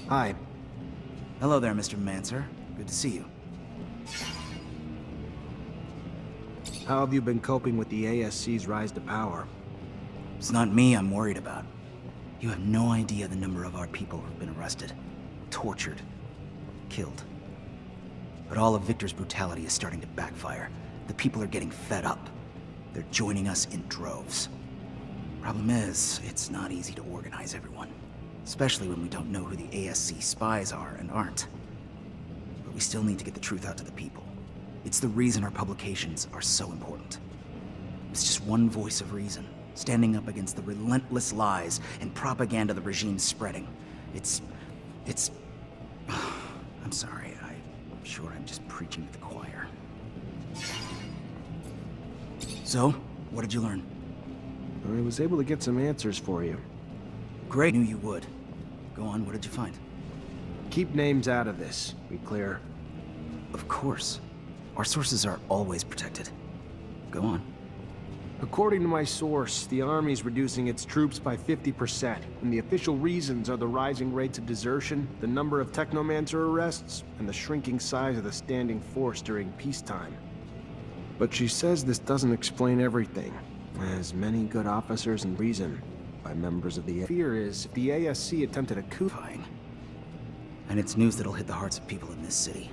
Hi. Hello there, Mr. Mancer. Good to see you. How have you been coping with the ASC's rise to power? It's not me I'm worried about. You have no idea the number of our people who've been arrested, tortured, killed. But all of Victor's brutality is starting to backfire. The people are getting fed up. They're joining us in droves. Problem is, it's not easy to organize everyone, especially when we don't know who the ASC spies are and aren't. But we still need to get the truth out to the people. It's the reason our publications are so important. It's just one voice of reason, standing up against the relentless lies and propaganda the regime's spreading. It's... I'm sorry, I'm sure I'm just preaching to the choir. So, what did you learn? I was able to get some answers for you. Great, knew you would. Go on, what did you find? Keep names out of this, be clear. Of course. Our sources are always protected. Go on. According to my source, the Army's reducing its troops by 50%, and the official reasons are the rising rates of desertion, the number of Technomancer arrests, and the shrinking size of the standing force during peacetime. But she says this doesn't explain everything, as many good officers and reason by members of the fear is if the ASC attempted a coup. And it's news that'll hit the hearts of people in this city.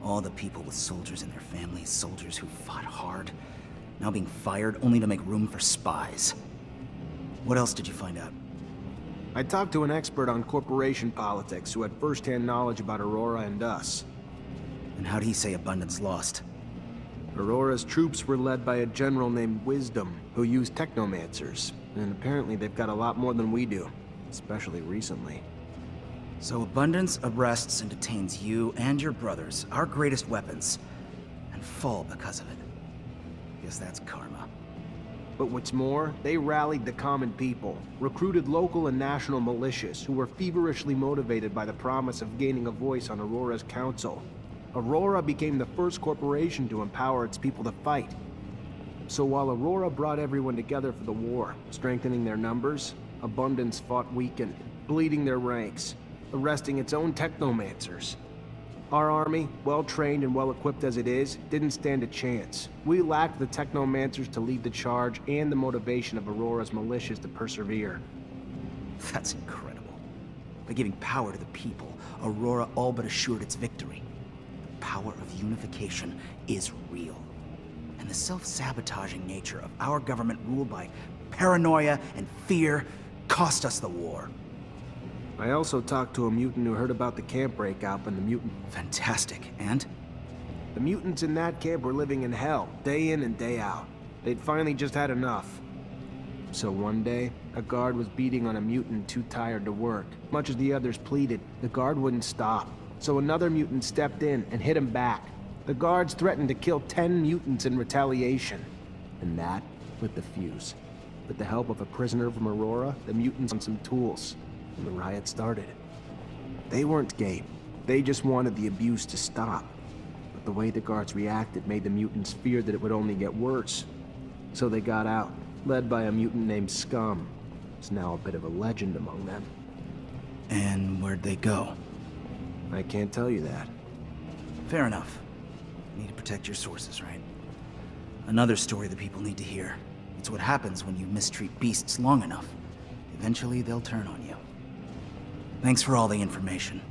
All the people with soldiers in their families, soldiers who fought hard, now being fired only to make room for spies. What else did you find out? I talked to an expert on corporation politics who had first-hand knowledge about Aurora and us. And how'd he say Abundance lost? Aurora's troops were led by a general named Wisdom, who used Technomancers, and apparently they've got a lot more than we do, especially recently. So Abundance arrests and detains you and your brothers, our greatest weapons, and fall because of it. Guess that's karma. But what's more, they rallied the common people, recruited local and national militias who were feverishly motivated by the promise of gaining a voice on Aurora's council. Aurora became the first corporation to empower its people to fight. So while Aurora brought everyone together for the war, strengthening their numbers, Abundance fought weakened, bleeding their ranks, arresting its own Technomancers. Our army, well-trained and well-equipped as it is, didn't stand a chance. We lacked the Technomancers to lead the charge and the motivation of Aurora's militias to persevere. That's incredible. By giving power to the people, Aurora all but assured its victory. The power of unification is real. And the self-sabotaging nature of our government ruled by paranoia and fear cost us the war. I also talked to a mutant who heard about the camp breakout and the mutant... Fantastic. And? The mutants in that camp were living in hell, day in and day out. They'd finally just had enough. So one day, a guard was beating on a mutant too tired to work. Much as the others pleaded, the guard wouldn't stop. So another mutant stepped in and hit him back. The guards threatened to kill 10 mutants in retaliation. And that lit the fuse. With the help of a prisoner from Aurora, the mutants on some tools. And the riot started. They weren't gay. They just wanted the abuse to stop. But the way the guards reacted made the mutants fear that it would only get worse. So they got out, led by a mutant named Scum. It's now a bit of a legend among them. And where'd they go? I can't tell you that. Fair enough. You need to protect your sources, right? Another story the people need to hear. It's what happens when you mistreat beasts long enough. Eventually, they'll turn on you. Thanks for all the information.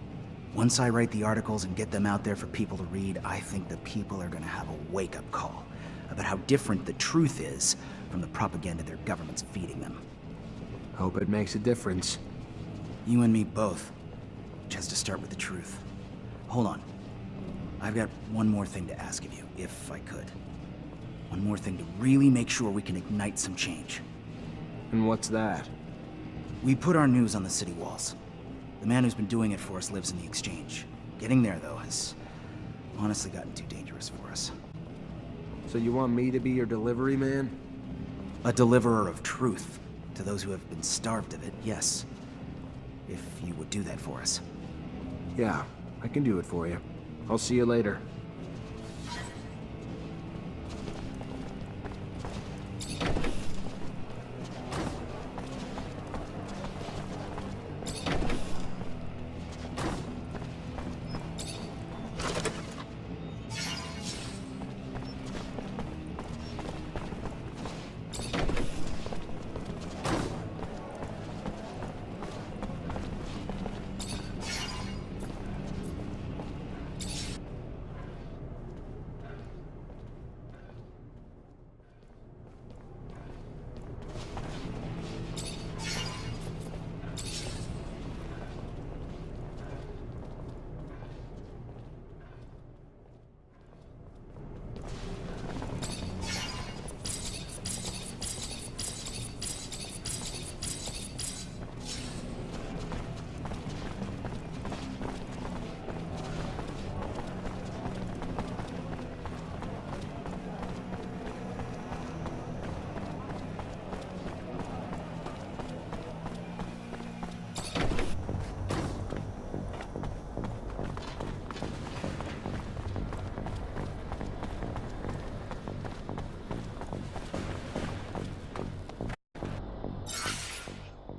Once I write the articles and get them out there for people to read, I think the people are gonna have a wake-up call about how different the truth is from the propaganda their government's feeding them. Hope it makes a difference. You and me both. Which has to start with the truth. Hold on. I've got one more thing to ask of you, if I could. One more thing to really make sure we can ignite some change. And what's that? We put our news on the city walls. The man who's been doing it for us lives in the exchange. Getting there, though, has honestly gotten too dangerous for us. So you want me to be your delivery man? A deliverer of truth. To those who have been starved of it, yes. If you would do that for us. Yeah, I can do it for you. I'll see you later.